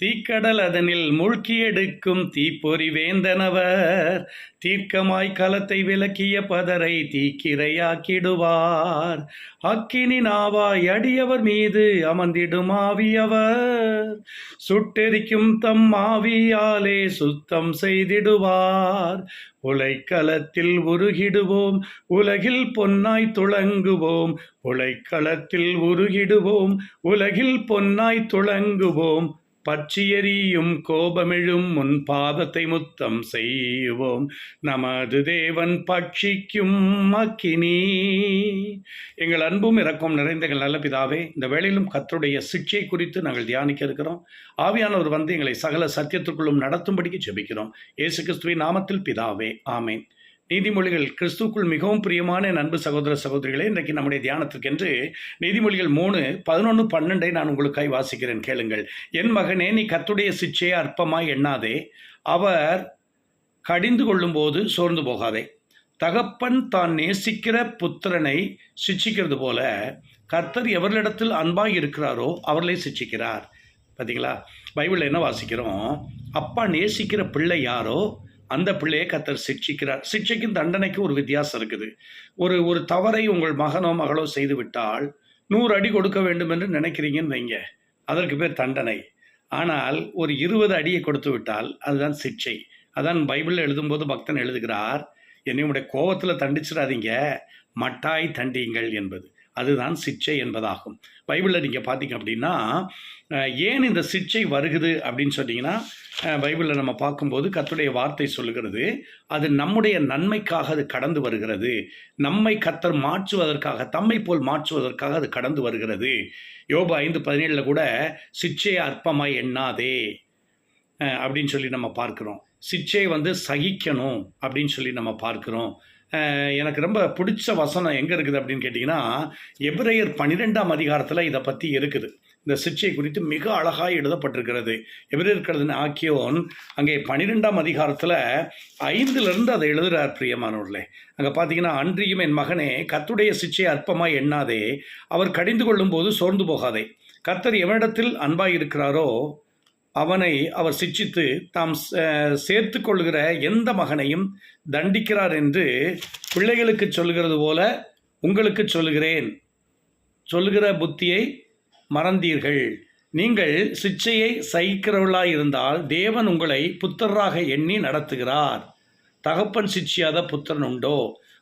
தீக்கடல் அதனில் மூழ்கியெடுக்கும் தீப்பொறி வேந்தனவர் தீர்க்கமாய் கலத்தை விலக்கிய பதரை தீக்கிரையாக்கிடுவார். அக்கினி நாவாய் அடியவர் மீது அமர்ந்திடும் ஆவியவர் சுட்டெரிக்கும் தம் ஆவியாலே சுத்தம் செய்திடுவார். உலைக்களத்தில் உருகிடுவோம், உலகில் பொன்னாய் துளங்குவோம். உலைக்களத்தில் உருகிடுவோம், உலகில் பொன்னாய் துளங்குவோம். பற்றியெறியும் கோபமிழும் முன் பாதத்தை முத்தம் செய்வோம். நமது தேவன் பட்சிக்கும் அக்கினி. எங்கள் அன்பும் இரக்கம் நிறைந்த எங்கள் நல்ல பிதாவே, இந்த வேளையிலும் கர்த்தருடைய சிட்சை குறித்து நாங்கள் தியானிக்க இருக்கிறோம். ஆவியானவர் வந்து எங்களை சகல சத்தியத்திற்குள்ளும் நடத்தும்படிக்கு ஜெபிக்கிறோம். இயேசு கிறிஸ்துவின் நாமத்தில் பிதாவே, ஆமேன். நீதிமொழிகள் கிறிஸ்துக்குள் மிகவும் பிரியமான என் அன்பு சகோதர சகோதரிகளே, இன்றைக்கு நம்முடைய தியானத்திற்கென்று நீதிமொழிகள் 3:11-12 நான் உங்களுக்காய் வாசிக்கிறேன், கேளுங்கள். என் மகனே, நீ கர்த்தருடைய சிட்சையை அற்பமாய் எண்ணாதே, அவர் கடிந்து கொள்ளும்போது சோர்ந்து போகாதே. தகப்பன் தான் நேசிக்கிற புத்திரனை சிட்சிக்கிறது போல கர்த்தர் எவர்களிடத்தில் அன்பாய் இருக்கிறாரோ அவர்களை சிட்சிக்கிறார். பார்த்தீங்களா, பைபிளில் என்ன வாசிக்கிறோம்? அப்பா நேசிக்கிற பிள்ளை யாரோ அந்த பிள்ளையை கர்த்தர் சிட்சிக்கிறார். சிட்சைக்கும் தண்டனைக்கும் ஒரு வித்தியாசம் இருக்குது. ஒரு தவறை உங்கள் மகனோ மகளோ செய்து விட்டால் 100 அடி கொடுக்க வேண்டும் என்று நினைக்கிறீங்கன்னு வைங்க, அதற்கு பேர் தண்டனை. ஆனால் ஒரு 20 அடியை கொடுத்து விட்டால் அதுதான் சிட்சை. அதான் பைபிளில் எழுதும்போது பக்தன் எழுதுகிறார், என்னை உடைய கோபத்தில் தண்டிச்சிடாதீங்க, மட்டாய் தண்டியுங்கள் என்பது. அதுதான் சிட்சை என்பதாகும். பைபிளில் நீங்கள் பார்த்தீங்க அப்படின்னா, ஏன் இந்த சிட்சை வருகுது அப்படின்னு சொன்னீங்கன்னா, பைபிளில் நம்ம பார்க்கும்போது கர்த்தருடைய வார்த்தை சொல்லுகிறது, அது நம்முடைய நன்மைக்காக அது கடந்து வருகிறது. நம்மை கர்த்தர் மாற்றுவதற்காக, தம்மை போல் மாற்றுவதற்காக அது கடந்து வருகிறது. யோபு 5:17 கூட சிட்சையை அற்பமாய் எண்ணாதே அப்படின்னு சொல்லி நம்ம பார்க்குறோம். சிட்சையை வந்து சகிக்கணும் அப்படின்னு சொல்லி நம்ம பார்க்குறோம். எனக்கு ரொம்ப பிடிச்ச வசனம் எங்கே இருக்குது அப்படின்னு கேட்டிங்கன்னா, எபிரேயர் 12ஆம் அதிகாரத்தில் இதை பற்றி இருக்குது. இந்த சிட்சை குறித்து மிக அழகாக எழுதப்பட்டிருக்கிறது. எபிரேயர் எழுதின ஆக்கியோன் அங்கே 12ஆம் அதிகாரத்தில் 5 அதை எழுதுகிறார். பிரியமானவர்களே, அங்கே பார்த்தீங்கன்னா, அன்றியும் என் மகனே, கர்த்தருடைய சிட்சையை அற்பமாய் எண்ணாதே, அவர் கடிந்து கொள்ளும் போது சோர்ந்து போகாதே. கர்த்தர் எவனிடத்தில் அன்பாய் இருக்கிறாரோ அவனை அவர் சிட்சித்து தாம் சேர்த்து கொள்கிற எந்த மகனையும் தண்டிக்கிறார் என்று பிள்ளைகளுக்கு சொல்லுகிறது போல உங்களுக்கு சொல்லுகிறேன். சொல்லுகிற புத்தியை மறந்தீர்கள். நீங்கள் சிட்சையை சகிக்கிறவர்களாக இருந்தால் தேவன் உங்களை புத்திரராக எண்ணி நடத்துகிறார். தகப்பன் சிட்சியாத புத்திரன் உண்டோ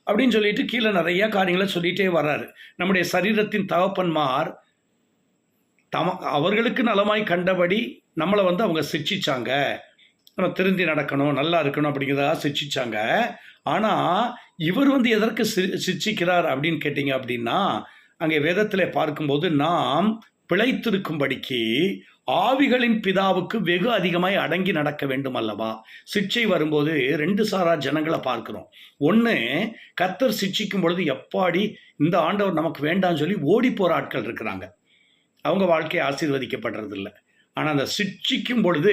அப்படின்னு சொல்லிட்டு கீழே நிறைய காரியங்களை சொல்லிகிட்டே வர்றாரு. நம்முடைய சரீரத்தின் தகப்பன்மார் அவர்களுக்கு நலமாய் கண்டபடி நம்மளை வந்து அவங்க சிட்சிச்சாங்க. நம்ம திருந்தி நடக்கணும், நல்லா இருக்கணும் அப்படிங்கிறதா சிட்சிச்சாங்க. ஆனால் இவர் வந்து எதற்கு சிட்சிக்கிறார் அப்படின்னு கேட்டிங்க அப்படின்னா, அங்கே வேதத்தில் பார்க்கும்போது நாம் பிழைத்திருக்கும்படிக்கு ஆவிகளின் பிதாவுக்கு வெகு அதிகமாய் அடங்கி நடக்க வேண்டும் அல்லவா. சிட்சை வரும்போது 2 சாரா ஜனங்களை பார்க்குறோம். ஒன்று, கர்த்தர் சிட்சிக்கும் பொழுது எப்பாடி இந்த ஆண்டவர் நமக்கு வேண்டாம்னு சொல்லி ஓடி போகிற ஆட்கள் இருக்கிறாங்க. அவங்க வாழ்க்கையை ஆசீர்வதிக்கப்படுறதில்லை. ஆனால் அந்த சிட்சிக்கும் பொழுது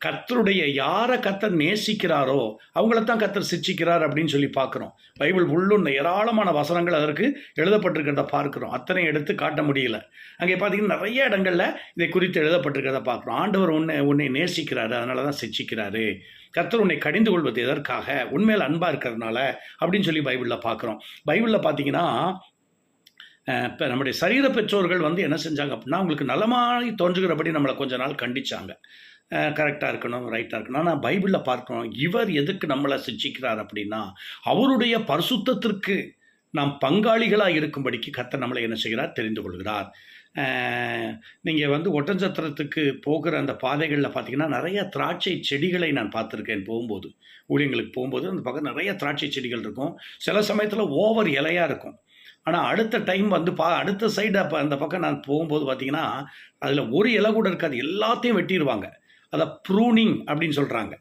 கர்த்தருடைய யாரை கர்த்தர் நேசிக்கிறாரோ அவங்களத்தான் கர்த்தர் சிட்சிக்கிறார் அப்படின்னு சொல்லி பார்க்குறோம். பைபிள் உள்ளுள்ள ஏராளமான வசனங்கள் அதற்கு எழுதப்பட்டிருக்கிறத பார்க்குறோம். அத்தனை எடுத்து காட்ட முடியல. அங்கே பார்த்தீங்கன்னா நிறைய இடங்களில் இதை குறித்து எழுதப்பட்டிருக்கிறத பார்க்குறோம். ஆண்டவர் உன்னை நேசிக்கிறாரு, அதனால தான் சிட்சிக்கிறாரு. கர்த்தர் உன்னை கடிந்து கொள்வது எதற்காக? உண்மையில் அன்பாக இருக்கிறதுனால அப்படின்னு சொல்லி பைபிளில் பார்க்குறோம். பைபிளில் பார்த்தீங்கன்னா, இப்போ நம்முடைய சரீர பெற்றோர்கள் வந்து என்ன செஞ்சாங்க அப்படின்னா, அவங்களுக்கு நலமாய் தோன்றுகிறபடி நம்மளை கொஞ்ச நாள் கண்டிச்சாங்க, கரெக்டாக இருக்கணும், ரைட்டாக இருக்கணும். ஆனால் பைபிளில் பார்க்கணும், இவர் எதுக்கு நம்மளை சிட்சிக்கிறார் அப்படின்னா, அவருடைய பரிசுத்தத்திற்கு நாம் பங்காளிகளாக இருக்கும்படிக்கு கர்த்தர் நம்மளை என்ன செய்கிறார்? தெரிந்து கொள்கிறார். நீங்கள் வந்து ஒட்டஞ்சத்திரத்துக்கு போகிற அந்த பாதைகளில் பார்த்தீங்கன்னா நிறைய திராட்சை செடிகளை நான் பார்த்துருக்கேன். போகும்போது, ஊழியங்களுக்கு போகும்போது அந்த பக்கம் நிறைய திராட்சை செடிகள் இருக்கும். சில சமயத்தில் ஓவர் இலையாக இருக்கும். ஆனால் அடுத்த டைம் வந்து அடுத்த சைடு அப்போ அந்த பக்கம் நான் போகும்போது பார்த்தீங்கன்னா அதில் ஒரு இலை கூட இருக்காது, எல்லாத்தையும் வெட்டிடுவாங்க. அதை ப்ரூனிங் அப்படின்னு சொல்கிறாங்க.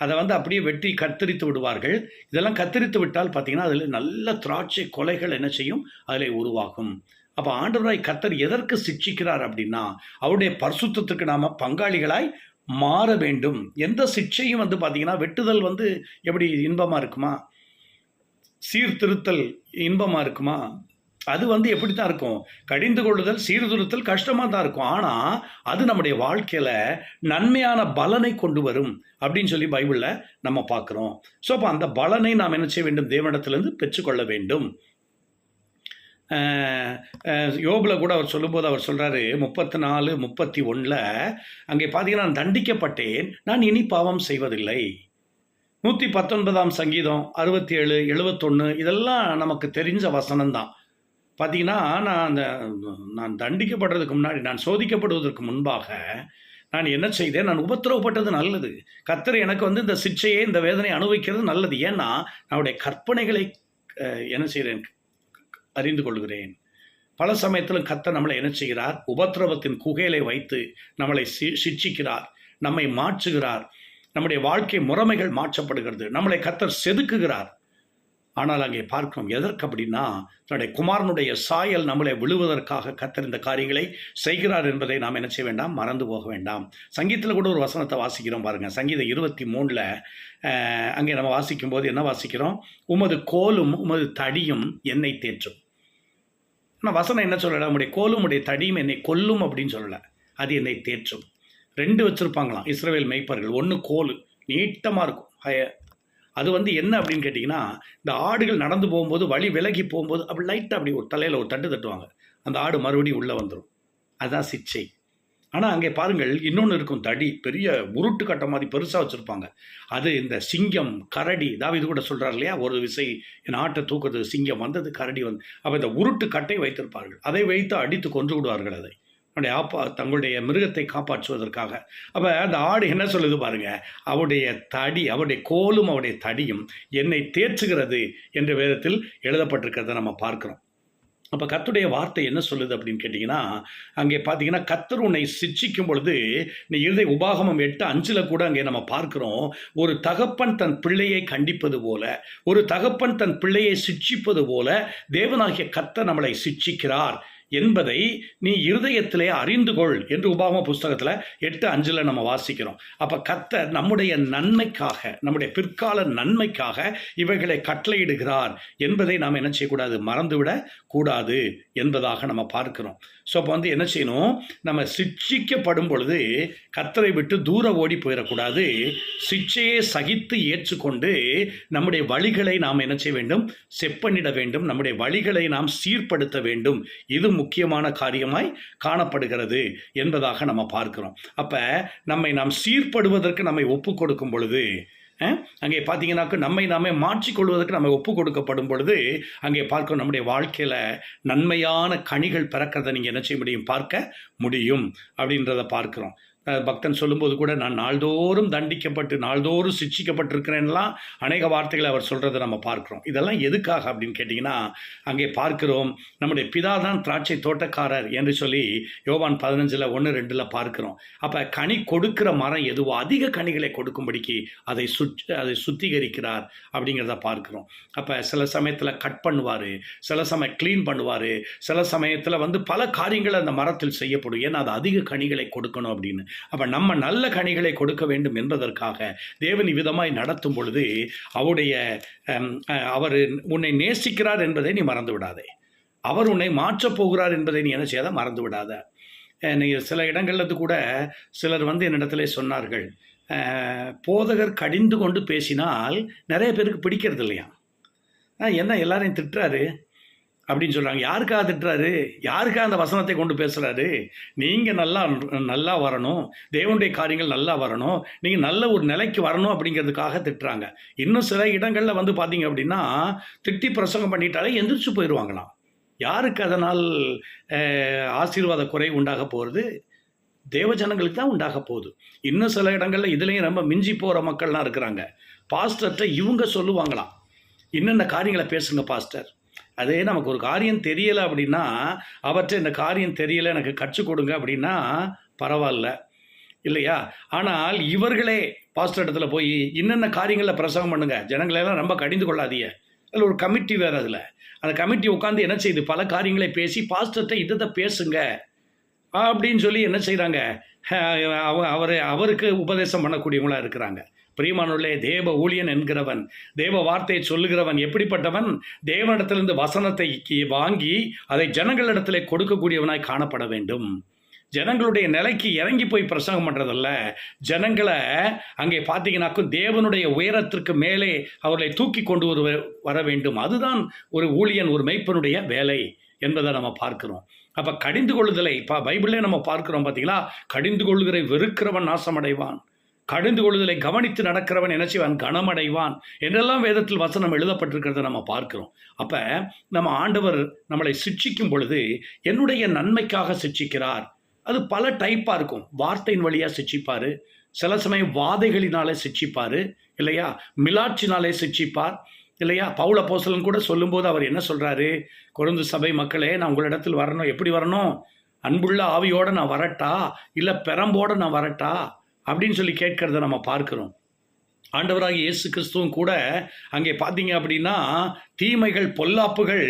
அதை வந்து அப்படியே வெட்டி கத்தரித்து விடுவார்கள். இதெல்லாம் கத்தரித்து விட்டால் பார்த்தீங்கன்னா அதில் நல்ல திராட்சை கொலைகள் என்ன செய்யும்? அதில் உருவாகும். அப்போ ஆண்டவராய் கர்த்தர் எதற்கு சிட்சிக்கிறார் அப்படின்னா, அவருடைய பரிசுத்தத்துக்கு நாம் பங்காளிகளாய் மாற வேண்டும். எந்த சிட்சையும் வந்து பார்த்தீங்கன்னா, வெட்டுதல் வந்து எப்படி இன்பமாக இருக்குமா? சீர்திருத்தல் இன்பமாக இருக்குமா? அது எப்படி தான் இருக்கும், கடிந்து கொள்ளுதல் சீர்திருத்தல் கஷ்டமாக தான் இருக்கும். ஆனால் அது நம்முடைய வாழ்க்கையில் நன்மையான பலனை கொண்டு வரும் அப்படின்னு சொல்லி பைபிளில் நம்ம பார்க்குறோம். ஸோ அப்போ அந்த பலனை நாம் என்ன செய்ய வேண்டும், தேவனிடத்திலிருந்து பெற்றுக்கொள்ள வேண்டும். யோபில் கூட அவர் சொல்லும்போது அவர் சொல்கிறாரு 34:31 அங்கே பார்த்தீங்கன்னா, நான் தண்டிக்கப்பட்டேன், நான் இனி பாவம் செய்வதில்லை. 119 சங்கீதம் 67, 71 இதெல்லாம் நமக்கு தெரிஞ்ச வசனம்தான். பார்த்தீங்கன்னா, நான் தண்டிக்கப்படுறதுக்கு முன்னாடி, நான் சோதிக்கப்படுவதற்கு முன்பாக நான் என்ன செய்தேன், நான் உபத்திரவப்பட்டது நல்லது. கர்த்தர் எனக்கு இந்த சிக்ஷையை, இந்த வேதனை அனுபவிக்கிறது நல்லது. ஏன்னா நம்முடைய கற்பனைகளை என்ன செய்கிறேன், அறிந்து கொள்கிறேன். பல சமயத்திலும் கர்த்தர் நம்மளை என்ன செய்கிறார், உபத்திரவத்தின் குகையிலை வைத்து நம்மளை சிட்சிக்கிறார், நம்மை மாற்றுகிறார், நம்முடைய வாழ்க்கை முறைமைகள் மாற்றப்படுகிறது, நம்மளை கர்த்தர் செதுக்குகிறார். ஆனால் அங்கே பார்க்கிறோம் எதற்கு அப்படின்னா, தன்னுடைய குமாரனுடைய சாயல் நம்மளை விழுவதற்காக கர்த்தர் இந்த காரியங்களை செய்கிறார் என்பதை நாம் என்ன செய்ய வேண்டாம், மறந்து போக வேண்டாம். சங்கீதத்தில் கூட ஒரு வசனத்தை வாசிக்கிறோம் பாருங்க. சங்கீதம் 23 அங்கே நம்ம வாசிக்கும் போது என்ன வாசிக்கிறோம், உமது கோலும் உமது தடியும் என்னை தேற்றும். ஆனால் வசனம் என்ன சொல்லலை, உடைய கோலும் உடைய தடியும் என்னை கொல்லும் அப்படின்னு சொல்லலை, அது என்னை தேற்றும். 2 வச்சுருப்பாங்களாம் இஸ்ரவேல் மேய்ப்பர்கள். 1 கோல் நீட்டமாக இருக்கும், அது என்ன அப்படின்னு கேட்டிங்கன்னா, இந்த ஆடுகள் நடந்து போகும்போது வழி விலகி போகும்போது அப்படி லைட்டாக அப்படி ஒரு தலையில் ஒரு தட்டு தட்டுவாங்க, அந்த ஆடு மறுபடியும் உள்ளே வந்துடும். அதுதான் சிக்ஷை. ஆனால் அங்கே பாருங்கள், இன்னொன்று இருக்கும், தடி பெரிய உருட்டு கட்டை மாதிரி பெருசாக வச்சுருப்பாங்க. அது இந்த சிங்கம், கரடி, தாவீது கூட சொல்கிறார் இல்லையா, ஒரு விசை என் ஆட்டை தூக்குறது சிங்கம் வந்தது, கரடி அப்போ இந்த உருட்டு கட்டை வைத்திருப்பார்கள். அதை வைத்து அடித்து கொன்று விடுவார்கள் அதை, தங்களுடைய மிருகத்தை காப்பாற்றுவதற்காக. அப்போ அந்த ஆடு என்ன சொல்லுது பாருங்க, அவருடைய தடி, அவருடைய கோலும் அவருடைய தடியும் என்னை தேற்றுகிறது என்று வேதத்தில் எழுதப்பட்டிருக்கிறத நம்ம பார்க்குறோம். அப்போ கர்த்தருடைய வார்த்தை என்ன சொல்லுது அப்படின்னு கேட்டிங்கன்னா, அங்கே பார்த்தீங்கன்னா, கர்த்தர் உன்னை சிட்சிக்கும் பொழுது நீ உபாகமம் 8:5 கூட அங்கே நம்ம பார்க்குறோம், ஒரு தகப்பன் தன் பிள்ளையை கண்டிப்பது போல, ஒரு தகப்பன் தன் பிள்ளையை சிட்சிப்பது போல தேவனாகிய கர்த்தர் நம்மளை சிட்சிக்கிறார் என்பதை நீ இருதயத்திலே அறிந்து கொள் என்று உபாகம புஸ்தகத்தில் 8:5 நம்ம வாசிக்கிறோம். அப்போ கர்த்தர் நம்முடைய நன்மைக்காக, நம்முடைய பிற்கால நன்மைக்காக இவைகளை கட்டளையிடுகிறார் என்பதை நாம் என்ன செய்யக்கூடாது, மறந்துவிடக் கூடாது என்பதாக நம்ம பார்க்கிறோம். ஸோ அப்போ என்ன செய்யணும், நம்ம சிட்சிக்கப்படும் பொழுது கர்த்தரை விட்டு தூர ஓடி போயிடக்கூடாது. சிட்சையை சகித்து ஏற்றுக்கொண்டு நம்முடைய வழிகளை நாம் என்ன செய்ய வேண்டும், செப்பனிட வேண்டும், நம்முடைய வழிகளை நாம் சீர்படுத்த வேண்டும். இது முக்கியமான காரியமாய் காணப்படுகிறது என்பதாக நம்ம பார்க்கிறோம். அப்ப நாம் சீர்படுவதற்கு நம்மை ஒப்பு கொடுக்கும் பொழுது, அங்கே பார்த்தீங்கன்னாக்க நம்மை நாமே மாற்றிக்கொள்வதற்கு நம்ம ஒப்பு கொடுக்கப்படும் பொழுது அங்கே பார்க்க நம்முடைய வாழ்க்கையில் நன்மையான கனிகள் பிறக்கிறத நீங்கள் என்ன செய்ய முடியும், பார்க்க முடியும் அப்படின்றத பார்க்குறோம். பக்தன் சொல்லும்போது கூட, நான் நாள்தோறும் தண்டிக்கப்பட்டு நாள்தோறும் சிட்சிக்கப்பட்டிருக்கிறேன்லாம் அநேக வார்த்தைகளை அவர் சொல்கிறத நம்ம பார்க்குறோம். இதெல்லாம் எதுக்காக அப்படின்னு கேட்டிங்கன்னா, அங்கே பார்க்கிறோம் நம்முடைய பிதா தான் திராட்சை தோட்டக்காரர் என்று சொல்லி யோவான் 15:1-2 பார்க்கிறோம். அப்போ கனி கொடுக்கிற மரம் எதுவோ அதிக கனிகளை கொடுக்கும்படிக்கு அதை சுத்திகரிக்கிறார் அப்படிங்கிறத பார்க்குறோம். அப்போ சில சமயத்தில் கட் பண்ணுவார், சில சமயம் க்ளீன் பண்ணுவார், சில சமயத்தில் பல காரியங்கள் அந்த மரத்தில் செய்யப்படும். ஏன்னா அது அதிக கனிகளை கொடுக்கணும் அப்படின்னு. அப்ப நம்ம நல்ல கனிகளை கொடுக்க வேண்டும் என்பதற்காக தேவன் விதமாய் நடத்தும் பொழுது அவர் உன்னை நேசிக்கிறார் என்பதை நீ மறந்து விடாதே. அவர் உன்னை மாற்றப் போகிறார் என்பதை நீ என்ன செய்யாத, மறந்து விடாத. நீ சில இடங்கள்ல கூட சிலர் என்னிடத்திலே சொன்னார்கள், போதகர் கடிந்து கொண்டு பேசினால் நிறைய பேருக்கு பிடிக்கிறது இல்லையா, என்ன எல்லாரையும் திட்டுறாரு அப்படின்னு சொல்கிறாங்க. யாருக்காக திட்டுறாரு, யாருக்காக அந்த வசனத்தை கொண்டு பேசுகிறாரு? நீங்கள் நல்லா வரணும், தேவனுடைய காரியங்கள் நல்லா வரணும், நீங்கள் நல்ல ஒரு நிலைக்கு வரணும் அப்படிங்கிறதுக்காக திட்டுறாங்க. இன்னும் சில இடங்களில் பார்த்தீங்க அப்படின்னா திட்டி பிரசங்கம் பண்ணிட்டாலே எந்திரிச்சு போயிடுவாங்களாம். யாருக்கு அதனால் ஆசீர்வாத குறை உண்டாக போகிறது? தேவ ஜனங்களுக்கு தான் உண்டாக போகுது. இன்னும் சில இடங்களில் இதுலேயும் ரொம்ப மிஞ்சி போகிற மக்கள்லாம் இருக்கிறாங்க. பாஸ்டர்கிட்ட இவங்க சொல்லுவாங்களாம், இன்னென்ன காரியங்களை பேசுங்க பாஸ்டர், அதே நமக்கு ஒரு காரியம் தெரியலை அப்படின்னா அவற்றை இந்த காரியம் தெரியலை எனக்கு கற்றுக் கொடுங்க அப்படின்னா பரவாயில்ல இல்லையா. ஆனால் இவர்களே பாஸ்டர் இடத்துல போய் இன்னென்ன காரியங்களில் பிரசங்கம் பண்ணுங்க, ஜனங்களெல்லாம் ரொம்ப கடிந்து கொள்ளாதீங்க. அதில் ஒரு கமிட்டி வேறு, அதில் அந்த கமிட்டி உட்காந்து என்ன செய்யுது, பல காரியங்களை பேசி பாஸ்டர்கிட்ட இதை பேசுங்க அப்படின்னு சொல்லி என்ன செய்கிறாங்க, அவருக்கு உபதேசம் பண்ணக்கூடியவங்களா இருக்கிறாங்க. பிரியமானவர்களே, தேவ ஊழியன் என்கிறவன், தேவ வார்த்தையை சொல்லுகிறவன் எப்படிப்பட்டவன்? தேவனிடத்திலிருந்து வசனத்தை வாங்கி அதை ஜனங்களிடத்திலே கொடுக்கக்கூடியவனாய் காணப்பட வேண்டும். ஜனங்களுடைய நிலைக்கு இறங்கி போய் பிரசங்கம் பண்ணுறதல்ல, ஜனங்களை அங்கே பார்த்தீங்கன்னாக்கும் தேவனுடைய உயரத்திற்கு மேலே அவர்களை தூக்கி கொண்டு வர வேண்டும். அதுதான் ஒரு ஊழியன், ஒரு மெய்ப்பனுடைய வேலை என்பதை நம்ம பார்க்கிறோம். அப்போ கடிந்து கொள்ளுதலை பைபிளே நம்ம பார்க்கிறோம். பார்த்தீங்களா, கடிந்து கொள்ளுதலை வெறுக்கிறவன் நாசமடைவான், கடிந்து கொள்ளுதலை கவனித்து நடக்கிறவன் என்ன செய்வான்? கனமடைவான் என்றெல்லாம் வேதத்தில் வசனம் எழுதப்பட்டிருக்கிறத நம்ம பார்க்கிறோம். அப்போ நம்ம ஆண்டவர் நம்மளை சிட்சிக்கும் பொழுது என்னுடைய நன்மைக்காக சிட்சிக்கிறார். அது பல டைப்பாக இருக்கும். வார்த்தையின் வழியாக சிட்சிப்பார், சில சமயம் வாதைகளினாலே சிட்சிப்பார் இல்லையா, மிலாட்சினாலே சிட்சிப்பார் இல்லையா. பவுல் அப்போஸ்தலன் கூட சொல்லும்போது அவர் என்ன சொல்கிறாரு? கொரிந்து சபை மக்களே, நான் உங்களிடத்தில் வரணும். எப்படி வரணும்? அன்புள்ள ஆவியோடு நான் வரட்டா, இல்லை பெரம்போடு நான் வரட்டா அப்படின்னு சொல்லி கேட்கறத நம்ம பார்க்கிறோம். ஆண்டவராகிய இயேசு கிறிஸ்துவும் கூட அங்கே பார்த்தீங்க அப்படின்னா, தீமைகள் பொல்லாப்புகள்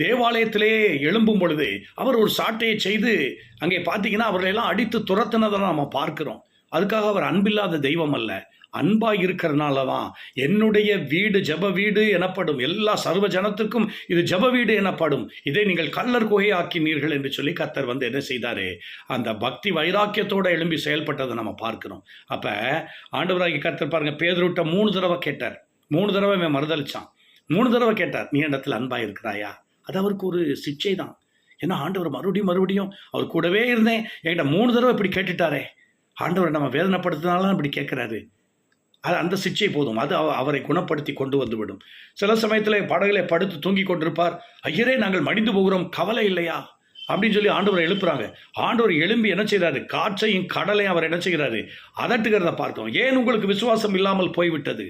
தேவாலயத்திலே எழும்பும் பொழுது அவர் ஒரு சாட்டையை செய்து அங்கே பார்த்தீங்கன்னா அவர்களெல்லாம் அடித்து துரத்தினதை நம்ம பார்க்கிறோம். அதுக்காக அவர் அன்பில்லாத தெய்வம் அல்ல, அன்பாக இருக்கிறதுனால தான் என்னுடைய வீடு ஜெப வீடு எனப்படும், எல்லா சர்வ ஜனத்துக்கும் இது ஜெப வீடு எனப்படும், இதை நீங்கள் கல்லர் குகையாக்கினீர்கள் என்று சொல்லி கர்த்தர் வந்து என்ன செய்தார்? அந்த பக்தி வைராக்கியத்தோடு எழும்பி செயல்பட்டதை நம்ம பார்க்கிறோம். அப்போ ஆண்டவராகி கர்த்தர் பாருங்கள், பேதுருட்ட 3 தடவை கேட்டார். 3 தடவை அவன் மறுதளிச்சான். 3 தடவை கேட்டார், நீ இடத்துல அன்பாக இருக்கிறாயா? அது அவருக்கு ஒரு சிக்ஷை தான். ஏன்னா ஆண்டவர் மறுபடியும் அவர் கூடவே இருந்தேன், என்கிட்ட 3 தடவை இப்படி கேட்டுட்டாரே, ஆண்டவர் நம்ம வேதனைப்படுத்தினாலும் இப்படி கேட்குறாரு. அது அந்த சிக்ஷை போதும், அது அவரை குணப்படுத்தி கொண்டு வந்துவிடும். சில சமயத்தில் படகுல படுத்து தூங்கி கொண்டிருப்பார். ஐயரே, நாங்கள் மடிந்து போகிறோம், கவலை இல்லையா அப்படின்னு சொல்லி ஆண்டவரை எழுப்புறாங்க. ஆண்டவர் எழும்பி என்ன செய்கிறாரு? காற்றையும் கடலையும் அவர் என்ன செய்கிறாரு? அதட்டுகிறத பார்க்கிறோம். ஏன் உங்களுக்கு விசுவாசம் இல்லாமல் போய்விட்டது?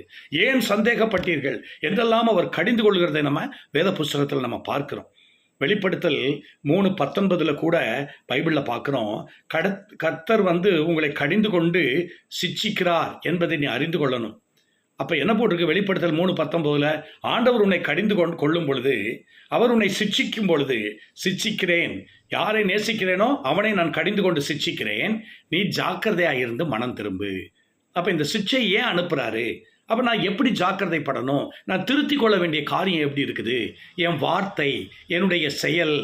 ஏன் சந்தேகப்பட்டீர்கள் என்றெல்லாம் அவர் கடிந்து கொள்கிறதை நம்ம வேத புஸ்தகத்தில் நம்ம பார்க்கிறோம். வெளிப்படுத்தல் 3:19 கூட பைபிளில் பார்க்குறோம், கர்த்தர் வந்து உங்களை கடிந்து கொண்டு சிட்சிக்கிறார் என்பதை நீ அறிந்து கொள்ளணும். அப்போ என்ன போட்டிருக்கு? வெளிப்படுத்தல் 3:19 ஆண்டவர் உன்னை கடிந்து கொள்ளும் பொழுது, அவர் உன்னை சிட்சிக்கும் பொழுது, சிட்சிக்கிறேன், யாரை நேசிக்கிறேனோ அவனை நான் கடிந்து கொண்டு சிட்சிக்கிறேன், நீ ஜாக்கிரதையாக இருந்து மனம் திரும்பு. அப்போ இந்த சிட்சை ஏன் அனுப்புகிறாரு? அப்போ நான் எப்படி ஜாக்கிரதைப்படணும்? நான் திருத்தி கொள்ள வேண்டிய காரியம் எப்படி இருக்குது? என் வார்த்தை, என்னுடைய செயல்,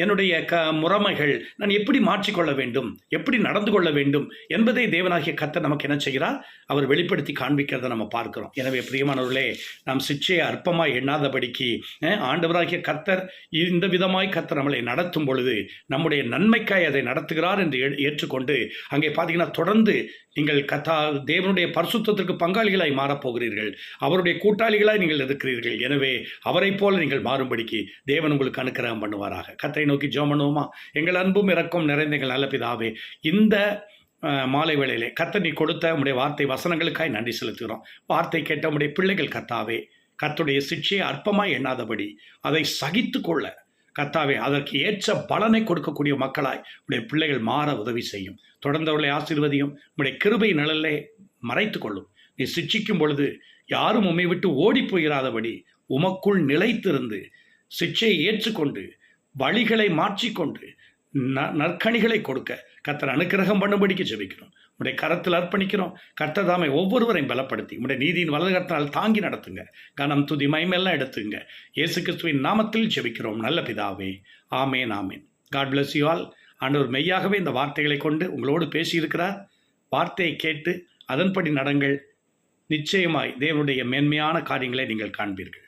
என்னுடைய முறைமைகள் நான் எப்படி மாற்றிக்கொள்ள வேண்டும், எப்படி நடந்து கொள்ள வேண்டும் என்பதை தேவனாகிய கர்த்தர் நமக்கு என்ன செய்கிறார்? அவர் வெளிப்படுத்தி காண்பிக்கிறத நம்ம பார்க்கிறோம். எனவே பிரியமானவர்களே, நாம் சிட்சையை அற்பமாய் எண்ணாதபடிக்கு ஆண்டவராகிய கர்த்தர் இந்த விதமாய் கர்த்தர் நம்மளை நடத்தும் பொழுது நம்முடைய நன்மைக்காய் அதை நடத்துகிறார் என்று ஏற்றுக்கொண்டு அங்கே பார்த்தீங்கன்னா தொடர்ந்து நீங்கள் தேவனுடைய பரிசுத்தத்திற்கு பங்காளிகளாய் மாறப்போகிறீர்கள், அவருடைய கூட்டாளிகளாய் நீங்கள் இருக்கிறீர்கள். எனவே அவரை போல நீங்கள் மாறும்படிக்கு தேவன் உங்களுக்கு அனுக்கிரகம் பண்ணுவாராக. கர்த்தரை நோக்கி ஜெபம் பண்ணுவோமா? எங்கள் அன்பும் இரக்கம் நிறைந்த எங்கள் நல்ல பிதாவே, இந்த மாலை வேளையிலே கர்த்தர் நீ கொடுத்த உம்முடைய வார்த்தை வசனங்களுக்காய் நன்றி செலுத்துகிறோம். வார்த்தை கேட்ட உம்முடைய பிள்ளைகள் கர்த்தாவே, கர்த்தருடைய சிட்சையை அற்பமாய் எண்ணாதபடி அதை சகித்து கொள்ள கர்த்தாவே, அதற்கு ஏற்ற பலனை கொடுக்கக்கூடிய மக்களாய் உடைய பிள்ளைகள் மாற உதவி செய்யும். தொடர்ந்தவர்களை ஆசீர்வதியும், உடைய கிருபை நிழலே மறைத்து கொள்ளும். நீ சிட்சிக்கும் பொழுது யாரும் உம்மை விட்டு ஓடி போயிராதபடி உமக்குள் நிலைத்திருந்து சிட்சையை ஏற்றுக்கொண்டு வழிகளை மாற்றிக்கொண்டு நற்கணிகளை கொடுக்க கர்த்தர் அனுக்கிரகம் பண்ணும்படிக்கு ஜெபிக்கிறோம். உடைய கரத்தில் அர்ப்பணிக்கிறோம். கர்த்தர் தாமே ஒவ்வொருவரையும் பலப்படுத்தி உடைய நீதியின் வலது கரத்தினால் தாங்கி நடத்துங்க. கனம் துதி மகிமையெல்லாம் எடுத்துங்க. இயேசு கிறிஸ்துவின் நாமத்தில் ஜெபிக்கிறோம் நல்ல பிதாவே. ஆமேன் ஆமேன். God bless you all. ஆண்டவர் மெய்யாகவே இந்த வார்த்தைகளை கொண்டு உங்களோடு பேசியிருக்கிறார். வார்த்தையை கேட்டு அதன்படி நடங்கள். நிச்சயமாய் தேவனுடைய மேன்மையான காரியங்களை நீங்கள் காண்பீர்கள்.